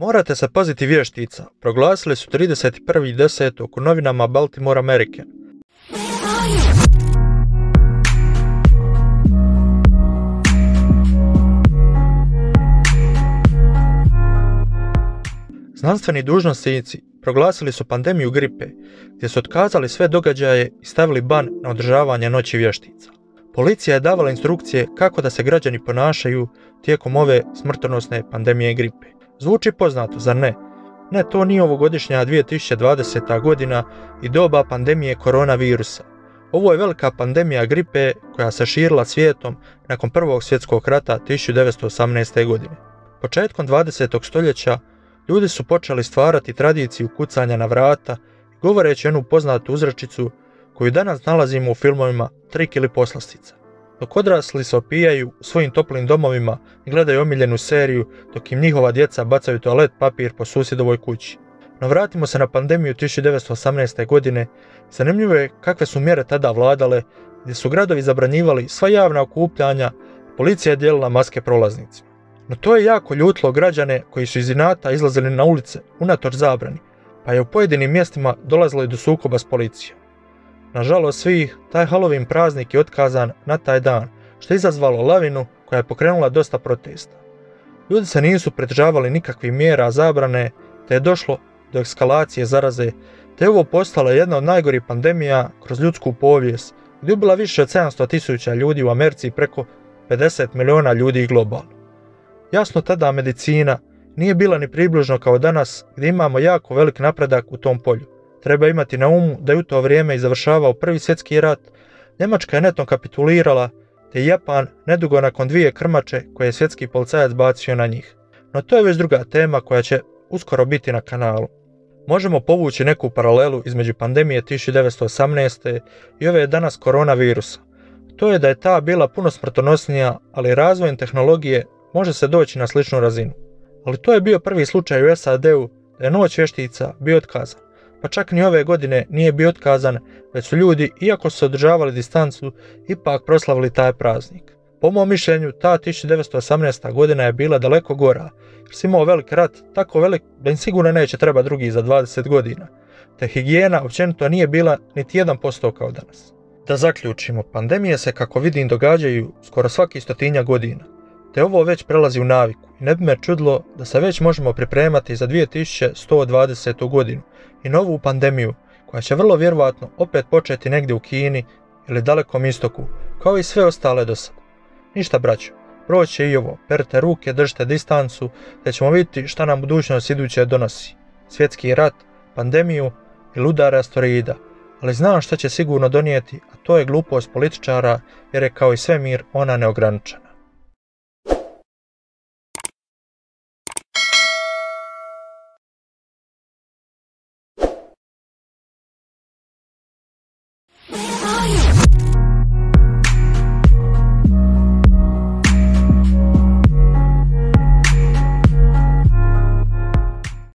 Morate se paziti vještica, proglasili su 31.10. u novinama Baltimore American. Znanstveni dužnosnici proglasili su pandemiju gripe, gdje su otkazali sve događaje i stavili ban na održavanje noći vještica. Policija je davala instrukcije kako da se građani ponašaju tijekom ove smrtonosne pandemije gripe. Zvuči poznato, zar ne? Ne, to nije ovogodišnja 2020. godina i doba pandemije koronavirusa. Ovo je velika pandemija gripe koja se širila svijetom nakon Prvog svjetskog rata 1918. godine. Početkom 20. stoljeća ljudi su počeli stvarati tradiciju kucanja na vrata, govoreći onu poznatu uzrečicu koju danas nalazimo u filmovima Trik ili poslastica. Dok odrasli se opijaju u svojim toplim domovima i gledaju omiljenu seriju, dok im njihova djeca bacaju toalet papir po susjedovoj kući. No vratimo se na pandemiju 1918. godine. Zanimljivo je kakve su mjere tada vladale, gdje su gradovi zabranjivali sva javna okupljanja, policija je dijelila maske prolaznicima. No to je jako ljutilo građane koji su iz inata izlazili na ulice unatoč zabrani, pa je u pojedinim mjestima dolazilo i do sukoba s policijom. Nažalost svih, taj Halloween praznik je otkazan na taj dan, što je izazvalo lavinu koja je pokrenula dosta protesta. Ljudi se nisu pridržavali nikakvih mjera zabrane, te je došlo do eskalacije zaraze, te je ovo postala jedna od najgorih pandemija kroz ljudsku povijest, gdje je ubila više od 700.000 ljudi u Americi i preko 50 milijuna ljudi globalno. Jasno, tada medicina nije bila ni približno kao danas, gdje imamo jako velik napredak u tom polju. Treba imati na umu da je u to vrijeme i završavao Prvi svjetski rat, Njemačka je netom kapitulirala, te je Japan nedugo nakon 2 krmače koje je svjetski policajac bacio na njih. No to je već druga tema koja će uskoro biti na kanalu. Možemo povući neku paralelu između pandemije 1918. i ove danas koronavirusa. To je da je ta bila puno smrtonosnija, ali razvojem tehnologije može se doći na sličnu razinu. Ali to je bio prvi slučaj u SAD-u da je noć vještica bio otkazan. Pa čak ni ove godine nije bio otkazan, već su ljudi, iako su održavali distancu, ipak proslavili taj praznik. Po mom mišljenju, ta 1918. godina je bila daleko gora, jer si imao velik rat, tako velik da im sigurno neće treba drugi za 20 godina, te higijena općenito nije bila niti 1% kao danas. Da zaključimo, pandemije se kako vidim događaju skoro svaki 100 godina, te ovo već prelazi u naviku i ne bi me čudilo da se već možemo pripremati za 2120. godinu i novu pandemiju koja će vrlo vjerovatno opet početi negdje u Kini ili Dalekom istoku, kao i sve ostale do sada. Ništa braćo, proće i ovo, perite ruke, držite distancu, te ćemo vidjeti šta nam budućnost iduće donosi. Svjetski rat, pandemiju ili udar asteroida, ali znam šta će sigurno donijeti, a to je glupost političara jer je kao i svemir ona neograničena.